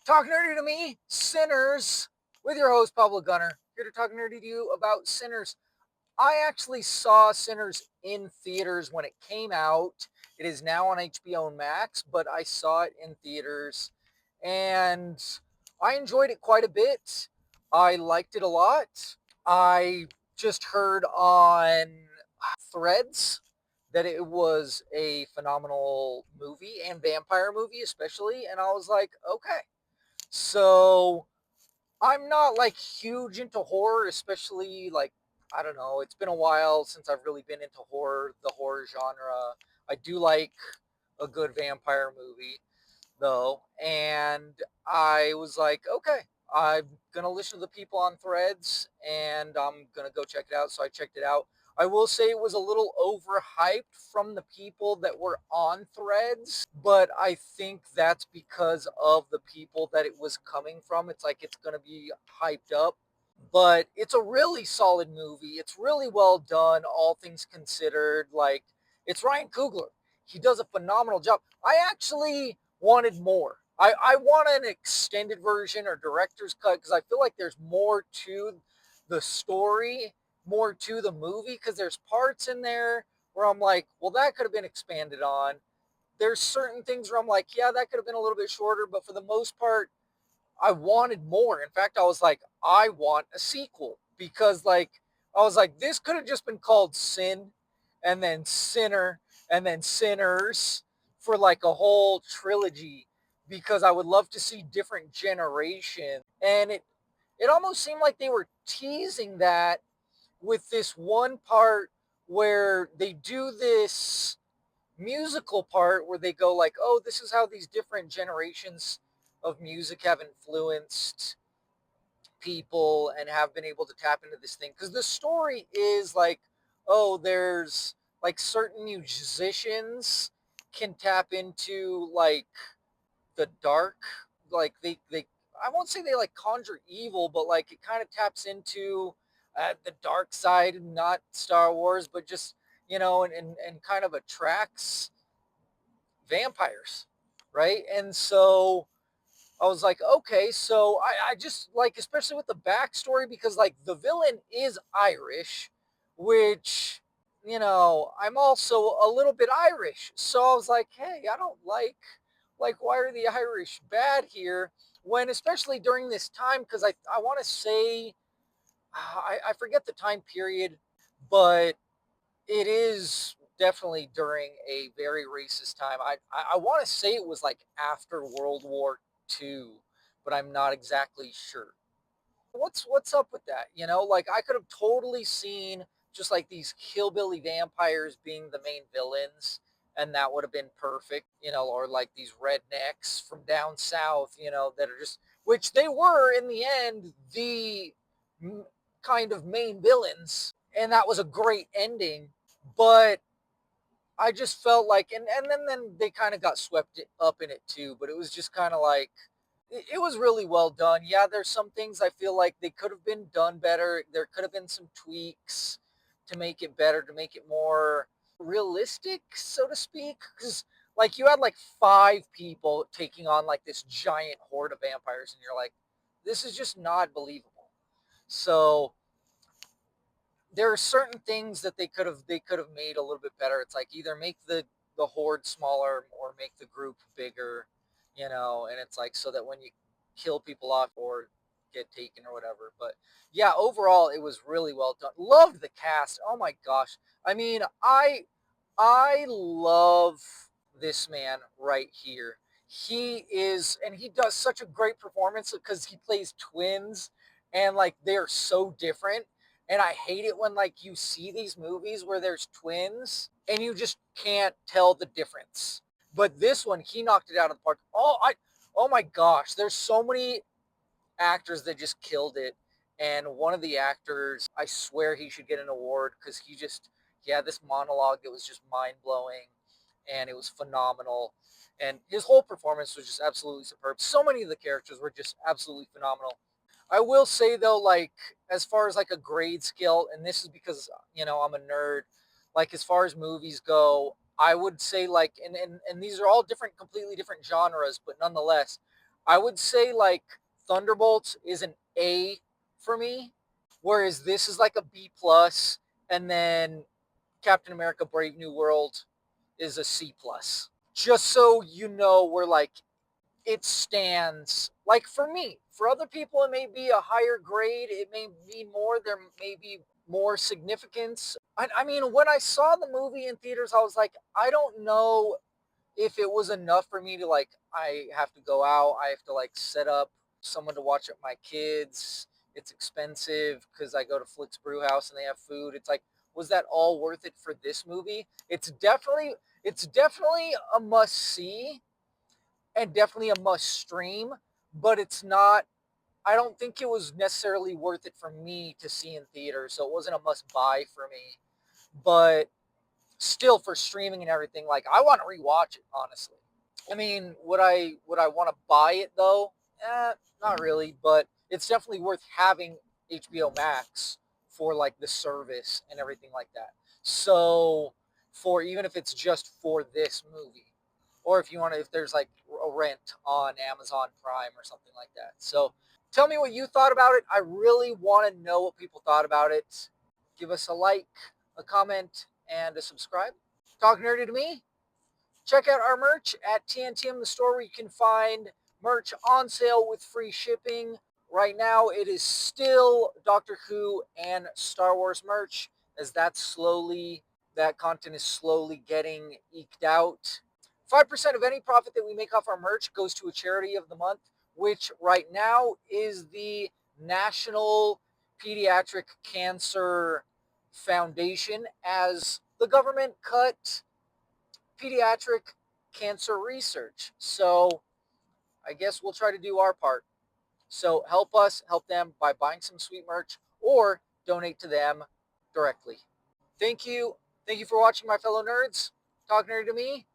Talk nerdy to me, Sinners, with your host, Pablo Gunner. Here to talk nerdy to you about Sinners. I actually saw Sinners in theaters when it came out. It is now on HBO Max, but I saw it in theaters and I enjoyed it quite a bit. I liked it a lot. I just heard on Threads that it was a phenomenal movie and vampire movie, especially. And I was like, okay. So I'm not like huge into horror, especially like, I don't know, it's been a while since I've really been into horror, the horror genre. I do like a good vampire movie though, and I was like, okay, I'm gonna listen to the people on Threads and I'm gonna go check it out. So I checked it out. I will say it was a little overhyped from the people that were on Threads, but I think that's because of the people that it was coming from. It's like it's gonna be hyped up, but it's a really solid movie. It's really well done, all things considered. Like, it's Ryan Coogler. He does a phenomenal job. I actually wanted more. I want an extended version or director's cut because I feel like there's more to the story, more to the movie, because there's parts in there where I'm like, well, that could have been expanded on. There's certain things where I'm like, yeah, that could have been a little bit shorter, but for the most part, I wanted more. In fact, I was like, I want a sequel because, like, I was like, this could have just been called Sin and then Sinner and then Sinners for like a whole trilogy because I would love to see different generations. And it almost seemed like they were teasing that with this one part where they do this musical part where they go like, oh, this is how these different generations of music have influenced people and have been able to tap into this thing, because the story is like, oh, there's like certain musicians can tap into like the dark, like they I won't say they like conjure evil, but like it kind of taps into the dark side, not Star Wars, but just and kind of attracts vampires, right? And so I was like, okay, so I just like, especially with the backstory, because like the villain is Irish, which, I'm also a little bit Irish. So I was like, hey, I don't like, why are the Irish bad here? When, especially during this time, because I want to say, I forget the time period, but it is definitely during a very racist time. I want to say it was like after World War II, but I'm not exactly sure. What's up with that? Like I could have totally seen just like these hillbilly vampires being the main villains, and that would have been perfect. Or like these rednecks from down south, that are just, which they were in the end, the kind of main villains, and that was a great ending. But I just felt like, and then they kind of got swept up in it too. But it was just kind of like, it was really well done. Yeah, there's some things I feel like they could have been done better. There could have been some tweaks to make it better, to make it more realistic, so to speak. Because like you had like five people taking on like this giant horde of vampires, and you're like, this is just not believable. So there are certain things that they could have made a little bit better. It's like either make the horde smaller or make the group bigger, and it's like so that when you kill people off or get taken or whatever. But yeah, overall it was really well done. Loved the cast. Oh my gosh. I mean, I love this man right here. He is, and he does such a great performance because he plays twins, and like they're so different. And I hate it when like you see these movies where there's twins and you just can't tell the difference. But this one, he knocked it out of the park. Oh my gosh, there's so many actors that just killed it. And one of the actors, I swear he should get an award because he had this monologue that was just mind blowing and it was phenomenal. And his whole performance was just absolutely superb. So many of the characters were just absolutely phenomenal. I will say though, like as far as like a grade scale, and this is because I'm a nerd. Like as far as movies go, I would say like, and these are all different, completely different genres, but nonetheless, I would say like Thunderbolts is an A for me, whereas this is like a B plus, and then Captain America: Brave New World is a C plus. Just so you know, where like it stands. Like for me, for other people, it may be a higher grade. It may be more. There may be more significance. I mean, when I saw the movie in theaters, I was like, I don't know if it was enough for me to like, I have to go out, I have to like set up someone to watch it with my kids. It's expensive because I go to Flick's Brew House and they have food. It's like, was that all worth it for this movie? It's definitely a must see and definitely a must stream, but it's not. I don't think it was necessarily worth it for me to see in theaters, so it wasn't a must buy for me. But still, for streaming and everything, like I want to rewatch it honestly. I mean, would I want to buy it though? Not really, but it's definitely worth having HBO Max for like the service and everything like that. So, for even if it's just for this movie, or if you want to, if there's like a rent on Amazon Prime or something like that. So, tell me what you thought about it. I really want to know what people thought about it. Give us a like, a comment, and a subscribe. Talk nerdy to me. Check out our merch at TNTM, the store where you can find merch on sale with free shipping. Right now, it is still Doctor Who and Star Wars merch, as that content is slowly getting eked out. 5% of any profit that we make off our merch goes to a charity of the month, which right now is the National Pediatric Cancer Foundation, as the government cut pediatric cancer research. So I guess we'll try to do our part. So help us, help them by buying some sweet merch or donate to them directly. Thank you. Thank you for watching, my fellow nerds. Talk nerdy to me.